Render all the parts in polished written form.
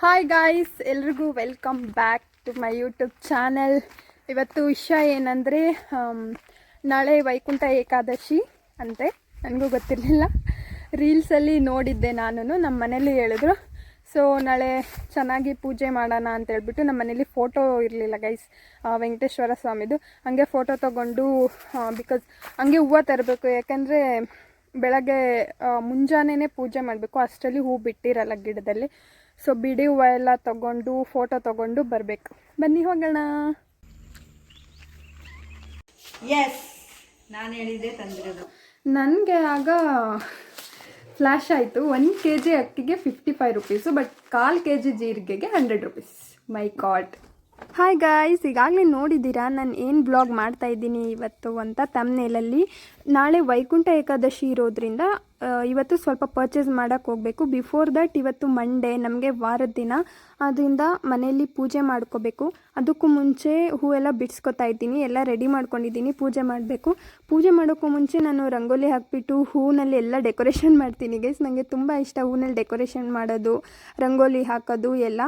Hi guys, ಎಲ್ರಿಗೂ welcome back to my YouTube channel. ಇವತ್ತು ವಿಷಯ ಏನಂದರೆ, ನಾಳೆ ವೈಕುಂಠ ಏಕಾದಶಿ ಅಂತೆ. ನನಗೂ ಗೊತ್ತಿರಲಿಲ್ಲ, ರೀಲ್ಸಲ್ಲಿ ನೋಡಿದ್ದೆ ನಾನು. ನಮ್ಮ ಮನೇಲಿ ಹೇಳಿದ್ರು. ಸೊ ನಾಳೆ ಚೆನ್ನಾಗಿ ಪೂಜೆ ಮಾಡೋಣ ಅಂತ ಹೇಳ್ಬಿಟ್ಟು ನಮ್ಮ ಮನೇಲಿ ಫೋಟೋ ಇರಲಿಲ್ಲ ಗೈಸ್, ವೆಂಕಟೇಶ್ವರ ಸ್ವಾಮಿದು. ಹಂಗೆ ಫೋಟೋ ತೊಗೊಂಡು ಬಿಕಾಸ್ ಹಂಗೆ ಹೂವು ತರಬೇಕು, ಯಾಕಂದರೆ ಬೆಳಗ್ಗೆ ಮುಂಜಾನೆ ಪೂಜೆ ಮಾಡಬೇಕು, ಅಷ್ಟರಲ್ಲಿ ಹೂ ಬಿಟ್ಟಿರಲ್ಲ ಗಿಡದಲ್ಲಿ. ಸೊ ಬಿಡಿ ಹೂವು ಎಲ್ಲ ತೊಗೊಂಡು ಫೋಟೋ ತೊಗೊಂಡು ಬರಬೇಕು. ಬನ್ನಿ ಹೋಗೋಣ. ಎಸ್, ನಾನು ಹೇಳಿದ್ದೆ ತಂದಿರೋದು. ನನಗೆ ಆಗ ಫ್ಲ್ಯಾಶ್ ಆಯಿತು. 1 kg ಅಕ್ಕಿಗೆ 55 ರುಪೀಸು, ಬಟ್ 1/4 kg ಜೀರಿಗೆಗೆ 100 ರುಪೀಸ್. ಮೈ ಗಾಡ್. ಹಾಯ್ ಗಾಯ್ಸ್, ಈಗಾಗಲೇ ನೋಡಿದ್ದೀರಾ ನಾನು ಏನು ಬ್ಲಾಗ್ ಮಾಡ್ತಾಯಿದ್ದೀನಿ ಇವತ್ತು ಅಂತ ತಮ್ನೇಲಲ್ಲಿ. ನಾಳೆ ವೈಕುಂಠ ಏಕಾದಶಿ ಇರೋದ್ರಿಂದ ಇವತ್ತು ಸ್ವಲ್ಪ ಪರ್ಚೇಸ್ ಮಾಡೋಕ್ಕೆ ಹೋಗಬೇಕು. ಬಿಫೋರ್ ದಟ್ ಇವತ್ತು ಮಂಡೇ, ನಮಗೆ ವಾರದ ದಿನ, ಅದರಿಂದ ಮನೆಯಲ್ಲಿ ಪೂಜೆ ಮಾಡ್ಕೋಬೇಕು. ಅದಕ್ಕೂ ಮುಂಚೆ ಹೂವೆಲ್ಲ ಬಿಡಿಸ್ಕೊತಾ ಇದ್ದೀನಿ, ಎಲ್ಲ ರೆಡಿ ಮಾಡ್ಕೊಂಡಿದ್ದೀನಿ. ಪೂಜೆ ಮಾಡಬೇಕು. ಪೂಜೆ ಮಾಡೋಕ್ಕೂ ಮುಂಚೆ ನಾನು ರಂಗೋಲಿ ಹಾಕಿಬಿಟ್ಟು ಹೂವಿನಲ್ಲಿ ಎಲ್ಲ ಡೆಕೋರೇಷನ್ ಮಾಡ್ತೀನಿ ಗೈಸ್. ನನಗೆ ತುಂಬ ಇಷ್ಟ ಹೂವಿನಲ್ಲಿ ಡೆಕೋರೇಷನ್ ಮಾಡೋದು, ರಂಗೋಲಿ ಹಾಕೋದು ಎಲ್ಲ.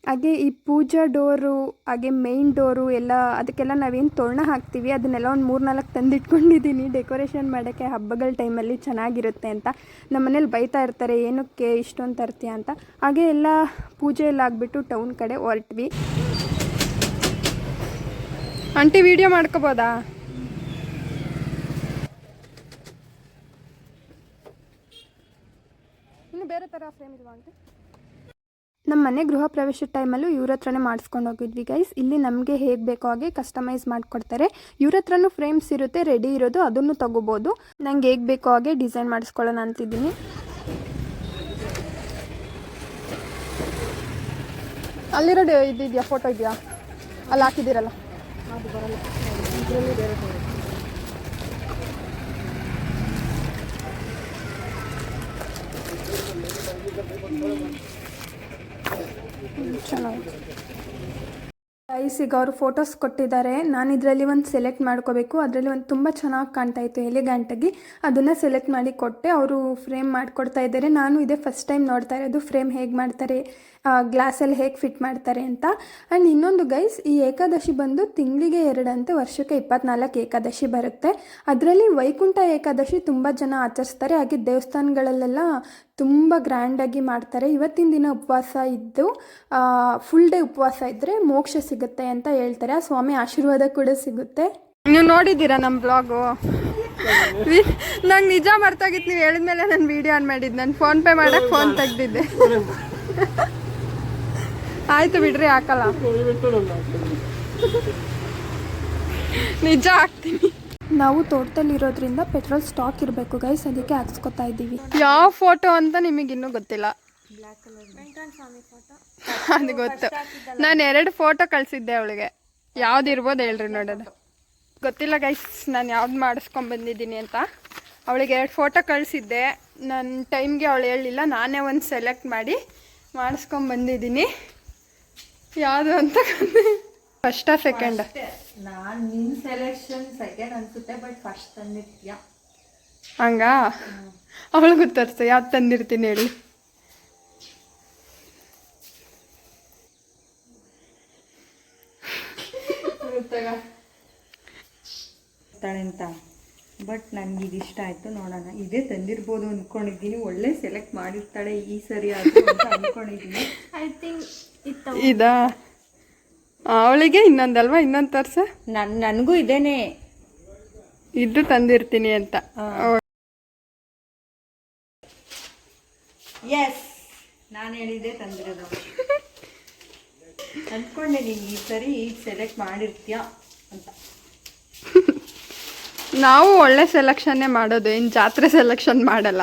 ಹಾಗೆ ಈ ಪೂಜಾ ಡೋರು, ಹಾಗೆ ಮೇಯ್ನ್ ಡೋರು ಎಲ್ಲ, ಅದಕ್ಕೆಲ್ಲ ನಾವೇನು ತೋರಣ ಹಾಕ್ತೀವಿ ಅದನ್ನೆಲ್ಲ ಒಂದು 3-4 ತಂದಿಟ್ಕೊಂಡಿದ್ದೀನಿ ಡೆಕೋರೇಷನ್ ಮಾಡೋಕ್ಕೆ. ಹಬ್ಬಗಳ ಟೈಮಲ್ಲಿ ಚೆನ್ನಾಗಿರುತ್ತೆ ಅಂತ. ನಮ್ಮ ಮನೇಲಿ ಬೈತಾ ಇರ್ತಾರೆ, ಏನಕ್ಕೆ ಇಷ್ಟೊಂದು ತರ್ತೀಯ ಅಂತ. ಹಾಗೆ ಎಲ್ಲ ಪೂಜೆ ಎಲ್ಲ ಆಗಿಬಿಟ್ಟು ಟೌನ್ ಕಡೆ ಹೊರಟ್ವಿ. ಆಂಟಿ ವಿಡಿಯೋ ಮಾಡ್ಕೋಬೋದಾ? ಇನ್ನು ಬೇರೆ ಥರ ಫ್ರೇಮ್ ಇಲ್ವಾ ಆಂಟಿ? ನಮ್ಮ ಮನೆ ಗೃಹ ಪ್ರವೇಶ ಟೈಮಲ್ಲೂ ಇವ್ರ ಹತ್ರನೇ ಮಾಡಿಸ್ಕೊಂಡು ಹೋಗಿದ್ವಿ ಗೈಸ್. ಇಲ್ಲಿ ನಮಗೆ ಹೇಗೆ ಬೇಕೋ ಹಾಗೆ ಕಸ್ಟಮೈಸ್ ಮಾಡಿಕೊಡ್ತಾರೆ. ಇವ್ರ ಹತ್ರನೂ ಫ್ರೇಮ್ಸ್ ಇರುತ್ತೆ ರೆಡಿ ಇರೋದು, ಅದನ್ನು ತೊಗೋಬೋದು. ನಂಗೆ ಹೇಗೆ ಬೇಕೋ ಹಾಗೆ ಡಿಸೈನ್ ಮಾಡಿಸ್ಕೊಳ್ಳೋಣ ಅಂತಿದ್ದೀನಿ. ಅಲ್ಲಿರೋ ಇದೆಯಾ, ಫೋಟೋ ಇದೆಯಾ? ಅಲ್ಲಿ ಹಾಕಿದ್ದೀರಲ್ಲ ಅದು ಬರಲ್ಲ, ಇದರಲ್ಲಿ ಬೇರೆ ಚೆನ್ನಾಗಿ. ಗೈಸ್, ಈಗ ಅವರು ಫೋಟೋಸ್ ಕೊಟ್ಟಿದ್ದಾರೆ. ನಾನು ಇದರಲ್ಲಿ ಒಂದು ಸೆಲೆಕ್ಟ್ ಮಾಡ್ಕೋಬೇಕು. ಅದರಲ್ಲಿ ಒಂದು ತುಂಬ ಚೆನ್ನಾಗಿ ಕಾಣ್ತಾ ಇತ್ತು ಎಲಿಗ್ಯಾಂಟಾಗಿ, ಅದನ್ನು ಸೆಲೆಕ್ಟ್ ಮಾಡಿ ಕೊಟ್ಟೆ. ಅವರು ಫ್ರೇಮ್ ಮಾಡಿಕೊಡ್ತಾ ಇದ್ದಾರೆ. ನಾನು ಇದೇ ಫಸ್ಟ್ ಟೈಮ್ ನೋಡ್ತಾ ಇರೋದು ಫ್ರೇಮ್ ಹೇಗೆ ಮಾಡ್ತಾರೆ, ಗ್ಲಾಸಲ್ಲಿ ಹೇಗೆ ಫಿಟ್ ಮಾಡ್ತಾರೆ ಅಂತ. ಆ್ಯಂಡ್ ಇನ್ನೊಂದು ಗೈಸ್, ಈ ಏಕಾದಶಿ ಬಂದು ತಿಂಗಳಿಗೆ 2 ಅಂತೆ, ವರ್ಷಕ್ಕೆ 24 ಏಕಾದಶಿ ಬರುತ್ತೆ. ಅದರಲ್ಲಿ ವೈಕುಂಠ ಏಕಾದಶಿ ತುಂಬ ಜನ ಆಚರಿಸ್ತಾರೆ. ಹಾಗೆ ದೇವಸ್ಥಾನಗಳಲ್ಲೆಲ್ಲ ತುಂಬ ಗ್ರ್ಯಾಂಡಾಗಿ ಮಾಡ್ತಾರೆ. ಇವತ್ತಿನ ದಿನ ಉಪವಾಸ ಇದ್ದು ಫುಲ್ ಡೇ ಉಪವಾಸ ಇದ್ದರೆ ಮೋಕ್ಷ ಸಿಗುತ್ತೆ ಅಂತ ಹೇಳ್ತಾರೆ. ಆ ಸ್ವಾಮಿ ಆಶೀರ್ವಾದ ಕೂಡ ಸಿಗುತ್ತೆ. ನೀವು ನೋಡಿದ್ದೀರಾ ನಮ್ಮ ಬ್ಲಾಗು? ನಂಗೆ ನಿಜ ಮರ್ತಾಗಿತ್ತು, ನೀವು ಹೇಳಿದ್ಮೇಲೆ ನಾನು ವೀಡಿಯೋ ಆನ್ ಮಾಡಿದ್ದು. ನಾನು ಫೋನ್ಪೇ ಮಾಡೋಕ್ಕೆ ಫೋನ್ ತೆಗ್ದಿದ್ದೆ. ಆಯಿತು ಬಿಡ್ರಿ, ಹಾಕಲ್ಲ. ನಿಜ ಹಾಕ್ತೀನಿ. ನಾವು ತೋಟದಲ್ಲಿರೋದ್ರಿಂದ ಪೆಟ್ರೋಲ್ ಸ್ಟಾಕ್ ಇರಬೇಕು ಗೈಸ್, ಅದಕ್ಕೆ ಹಾಕ್ಸ್ಕೊತಾ ಇದ್ದೀವಿ. ಯಾವ ಫೋಟೋ ಅಂತ ನಿಮಗಿನ್ನೂ ಗೊತ್ತಿಲ್ಲ. ಅದು ಗೊತ್ತು, ನಾನು 2 ಫೋಟೋ ಕಳಿಸಿದ್ದೆ ಅವಳಿಗೆ. ಯಾವ್ದು ಇರ್ಬೋದು ಹೇಳ್ರಿ ನೋಡೋದು. ಗೊತ್ತಿಲ್ಲ ಗೈಸ್ ನಾನು ಯಾವ್ದು ಮಾಡಿಸ್ಕೊಂಬಂದಿದ್ದೀನಿ ಅಂತ. ಅವಳಿಗೆ 2 ಫೋಟೋ ಕಳಿಸಿದ್ದೆ. ನನ್ನ ಟೈಮ್ಗೆ ಅವಳು ಹೇಳಿಲ್ಲ, ನಾನೇ ಒಂದು ಸೆಲೆಕ್ಟ್ ಮಾಡಿ ಮಾಡಿಸ್ಕೊಂಬಂದಿದ್ದೀನಿ. ಯಾವುದು ಅಂತ ಫಸ್ಟಾ ಸೆಕೆಂಡ್? ನಾನು ನಿನ್ನ ಸೆಲೆಕ್ಷನ್ ಸೆಕೆಂಡ್ ಅನ್ಸುತ್ತೆ, ಬಟ್ ಫಸ್ಟ್ ತಂದಿರ್ತೀಯ. ಹಂಗ ಅವಳು ಗೊತ್ತರ್ಸ ಯಾವ್ದು ತಂದಿರ್ತೀನಿ ಹೇಳಿ. ಅಂತ, ಬಟ್ ನನಗೆ ಇದು ಇಷ್ಟ ಆಯಿತು. ನೋಡೋಣ, ಇದೇ ತಂದಿರ್ಬೋದು ಅಂದ್ಕೊಂಡಿದ್ದೀನಿ. ಒಳ್ಳೆ ಸೆಲೆಕ್ಟ್ ಮಾಡಿರ್ತಾಳೆ ಈ ಸರಿ ಅದು ಅಂತ ಅಂದ್ಕೊಂಡಿದ್ದೀನಿ. ಐ ಥಿಂಕ್ ಇದಾ ಅವಳಿಗೆ ಇನ್ನೊಂದಲ್ವಾ? ಇನ್ನೊಂದು ತರ್ಸ. ನನಗೂ ಇದೇನೆ ಇದು ತಂದಿರ್ತೀನಿ ಅಂತ. ಎಸ್, ನಾನು ಹೇಳಿದ್ದೆ ತಂದಿರೋದು ಅಂದ್ಕೊಂಡೆ. ನೀನು ಈ ಸರಿ ಸೆಲೆಕ್ಟ್ ಮಾಡಿರ್ತೀಯ ಅಂತ. ನಾವು ಒಳ್ಳೆ ಸೆಲೆಕ್ಷನ್ನೇ ಮಾಡೋದು, ಏನು ಜಾತ್ರೆ ಸೆಲೆಕ್ಷನ್ ಮಾಡಲ್ಲ.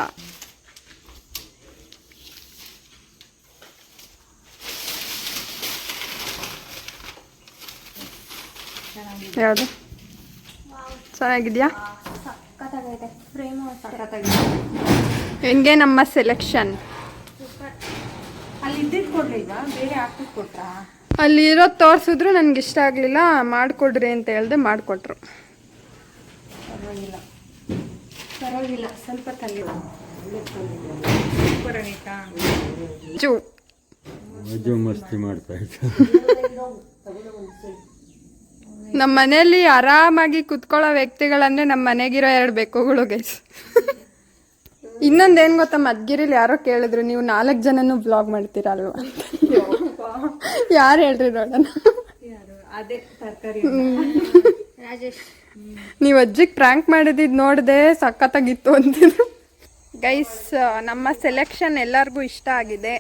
ಯಾವುದು ಚೆನ್ನಾಗಿದೆಯಾ? ಹೆಂಗೆ ನಮ್ಮ ಸೆಲೆಕ್ಷನ್? ಅಲ್ಲಿ ಇದ್ದಿದ್ದು ಕೊಡ್ಲಿಲ್ವಾ? ಬೇರೆ ಹಾಕ್ಬಿಟ್ಟು ಕೊಟ್ರಾ? ಅಲ್ಲಿರೋದು ತೋರಿಸಿದ್ರು ನನಗೆ ಇಷ್ಟ ಆಗಲಿಲ್ಲ. ಮಾಡಿಕೊಡ್ರಿ ಅಂತ ಹೇಳ್ದೆ, ಮಾಡಿಕೊಟ್ರು. ಪರವಾಗಿಲ್ಲ ಪರವಾಗಿಲ್ಲ, ಸ್ವಲ್ಪ ತಲೆ ಸೂಪರ್ ಆಗೈತಾ? ಮಜು ಮಸ್ತಿ ಮಾಡ್ತಾ ಇದ್ದ. ನಮ್ಮ ಮನೆಯಲ್ಲಿ ಆರಾಮಾಗಿ ಕುತ್ಕೊಳ್ಳೋ ವ್ಯಕ್ತಿಗಳಂದ್ರೆ ನಮ್ಮ ಮನೆಗಿರೋ 2 ಬೆಕ್ಕುಗಳು ಗೈಸ್. ಇನ್ನೊಂದೇನು ಗೊತ್ತಾ, ಮದ್ಗಿರಿಲಿ ಯಾರೋ ಕೇಳಿದ್ರು ನೀವು 4 ಜನನು ಬ್ಲಾಗ್ ಮಾಡ್ತೀರಲ್ವ ಅಂತ. ಯಾರು ಹೇಳ್ರಿ ನೋಡೋಣ. ಅದೇ ತರಕಾರಿ ರಾಜೇಶ್ ನೀವು ಅಜ್ಜಿಗೆ ಪ್ರ್ಯಾಂಕ್ ಮಾಡಿದ್ದು ನೋಡಿದೆ, ಸಖತ್ತಾಗಿತ್ತು ಅಂತಿದ್ರು ಗೈಸ್. ನಮ್ಮ ಸೆಲೆಕ್ಷನ್ ಎಲ್ಲರಿಗೂ ಇಷ್ಟ ಆಗಿದೆ.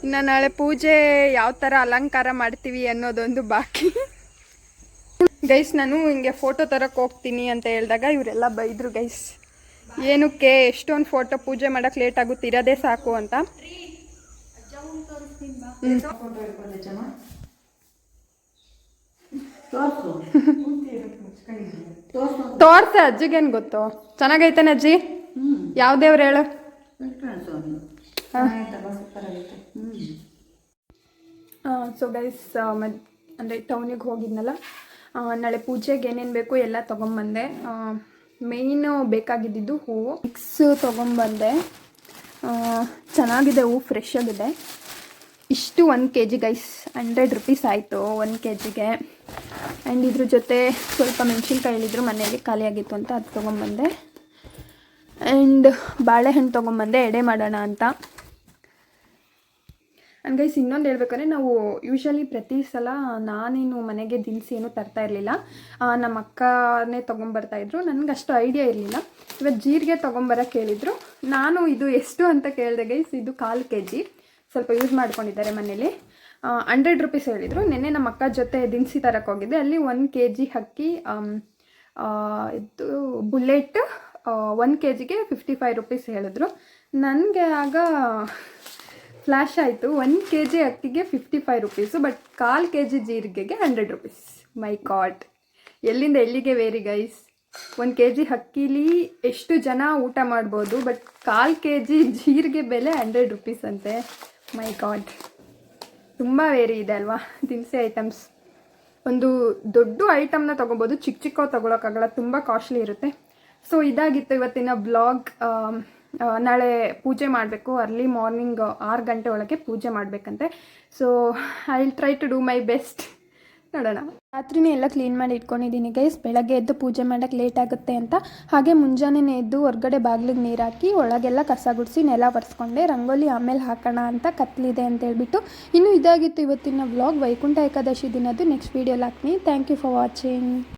ಇನ್ನು ನಾಳೆ ಪೂಜೆ ಯಾವ ಥರ ಅಲಂಕಾರ ಮಾಡ್ತೀವಿ ಅನ್ನೋದೊಂದು ಬಾಕಿ ಗೈಸ್. ನಾನು ಹಿಂಗೆ ಫೋಟೋ ತರಕ್ಕೆ ಹೋಗ್ತೀನಿ ಅಂತ ಹೇಳಿದಾಗ ಇವರೆಲ್ಲ ಬೈದರು ಗೈಸ್. ಏನಕ್ಕೆ ಎಷ್ಟೊಂದು ಫೋಟೋ ಪೂಜೆ ಮಾಡೋಕ್ಕೆ ಲೇಟ್ ಆಗುತ್ತೆ, ಇರೋದೇ ಸಾಕು ಅಂತ. ತೋರ್ಸೆ ಅಜ್ಜಿಗೇನು ಗೊತ್ತು. ಚೆನ್ನಾಗೈತೇನೆ ಅಜ್ಜಿ? ಯಾವ ದೇವ್ರು ಹೇಳು? ಸೊ ಗೈಸ್, ಅಂದರೆ ಟೌನಿಗೆ ಹೋಗಿದ್ನಲ್ಲ, ನಾಳೆ ಪೂಜೆಗೆ ಏನೇನು ಬೇಕು ಎಲ್ಲ ತೊಗೊಂಬಂದೆ. ಮೇಯ್ನು ಬೇಕಾಗಿದ್ದು ಹೂವು ಮಿಕ್ಸ್ ತೊಗೊಂಬಂದೆ. ಚೆನ್ನಾಗಿದೆ, ಹೂವು ಫ್ರೆಶ್ ಆಗಿದೆ. ಇಷ್ಟು 1 kg ಗೈಸ್, 100 ರೂಪೀಸ್ ಆಯಿತು 1 kgಗೆ. ಆ್ಯಂಡ್ ಇದ್ರ ಜೊತೆ ಸ್ವಲ್ಪ ಮೆಣಸಿನ್ಕಾಯಿ ಹೇಳಿದ್ರು ಮನೆಯಲ್ಲಿ ಖಾಲಿಯಾಗಿತ್ತು ಅಂತ, ಅದು ತೊಗೊಂಬಂದೆ. ಆ್ಯಂಡ್ ಬಾಳೆಹಣ್ಣು ತೊಗೊಂಬಂದೆ ಎಡೆ ಮಾಡೋಣ ಅಂತ. ಆ್ಯಂಡ್ ಗೈಸ್, ಇನ್ನೊಂದು ಹೇಳ್ಬೇಕಂದ್ರೆ, ನಾವು ಯೂಶ್ವಲಿ ಪ್ರತಿ ಸಲ ನಾನೇನು ಮನೆಗೆ ದಿನಸಿ ಏನೂ ತರ್ತಾ ಇರಲಿಲ್ಲ. ನಮ್ಮ ಅಕ್ಕನೇ ತೊಗೊಂಬರ್ತಾಯಿದ್ರು. ನನಗೆ ಅಷ್ಟು ಐಡಿಯಾ ಇರಲಿಲ್ಲ. ಇವತ್ತು ಜೀರಿಗೆ ತೊಗೊಂಬರಕ್ಕೆ ಹೇಳಿದರು. ನಾನು ಇದು ಎಷ್ಟು ಅಂತ ಕೇಳಿದೆ ಗೈಸ್. ಇದು 1/4 kg ಸ್ವಲ್ಪ ಯೂಸ್ ಮಾಡ್ಕೊಂಡಿದ್ದಾರೆ ಮನೇಲಿ. 100 ರೂಪೀಸ್ ಹೇಳಿದರು. ನೆನ್ನೆ ನಮ್ಮ ಅಕ್ಕ ಜೊತೆ ದಿನಸಿ ತರಕ್ಕೆ ಹೋಗಿದ್ದೆ. ಅಲ್ಲಿ 1 kg ಅಕ್ಕಿ, ಇದು ಬುಲೆಟ್ 1 kgಗೆ 55 ರೂಪೀಸ್ ಹೇಳಿದ್ರು. ನನಗೆ ಆಗ ಫ್ಲ್ಯಾಶ್ ಆಯಿತು. 1 kg ಅಕ್ಕಿಗೆ 55 ರೂಪೀಸು, ಬಟ್ 1/4 kg ಜೀರಿಗೆಗೆ 100 ರೂಪೀಸ್. ಮೈ ಗಾಡ್, ಎಲ್ಲಿಂದ ಎಲ್ಲಿಗೆ ವೇರಿ ಗೈಸ್. 1 kg ಅಕ್ಕಿಲಿ ಎಷ್ಟು ಜನ ಊಟ ಮಾಡ್ಬೋದು, ಬಟ್ 1/4 kg ಜೀರಿಗೆ ಬೆಲೆ 100 ರೂಪೀಸ್ ಅಂತೆ. ಮೈ ಗಾಡ್, ತುಂಬ ವೇರಿ ಇದೆ ಅಲ್ವಾ ದಿನಸಿ ಐಟಮ್ಸ್. ಒಂದು ದೊಡ್ಡ ಐಟಮ್ನ ತೊಗೋಬೋದು, ಚಿಕ್ಕ ಚಿಕ್ಕ ತೊಗೊಳಕ್ಕಾಗಲ್ಲ, ತುಂಬ ಕಾಸ್ಟ್ಲಿ ಇರುತ್ತೆ. ಸೊ ಇದಾಗಿತ್ತು ಇವತ್ತಿನ ಬ್ಲಾಗ್. ನಾಳೆ ಪೂಜೆ ಮಾಡಬೇಕು. ಅರ್ಲಿ ಮಾರ್ನಿಂಗ್ 6 ಗಂಟೆ ಒಳಗೆ ಪೂಜೆ ಮಾಡಬೇಕಂತೆ. So I will try to do my best. ನೋಡೋಣ. ರಾತ್ರಿನೇ ಎಲ್ಲ ಕ್ಲೀನ್ ಮಾಡಿ ಇಟ್ಕೊಂಡಿದ್ದೀನಿ ಗೈಸ್, ಬೆಳಗ್ಗೆ ಎದ್ದು ಪೂಜೆ ಮಾಡೋಕ್ಕೆ ಲೇಟ್ ಆಗುತ್ತೆ ಅಂತ. ಹಾಗೆ ಮುಂಜಾನೆ ಎದ್ದು ಹೊರಗಡೆ ಬಾಗಿಲಿಗೆ ನೀರು ಹಾಕಿ ಒಳಗೆಲ್ಲ ಕಸ ಗುಡಿಸಿ ನೆಲ ಒರೆಸ್ಕೊಂಡೆ. ರಂಗೋಲಿ ಆಮೇಲೆ ಹಾಕೋಣ ಅಂತ, ಕತ್ಲಿದೆ ಅಂತ ಹೇಳ್ಬಿಟ್ಟು. ಇನ್ನು ಇದಾಗಿತ್ತು ಇವತ್ತಿನ ವ್ಲಾಗ್. ವೈಕುಂಠ ಏಕಾದಶಿ ದಿನದ್ದು ನೆಕ್ಸ್ಟ್ ವೀಡಿಯೋಲಿ ಹಾಕ್ತೀನಿ. Thank you for watching.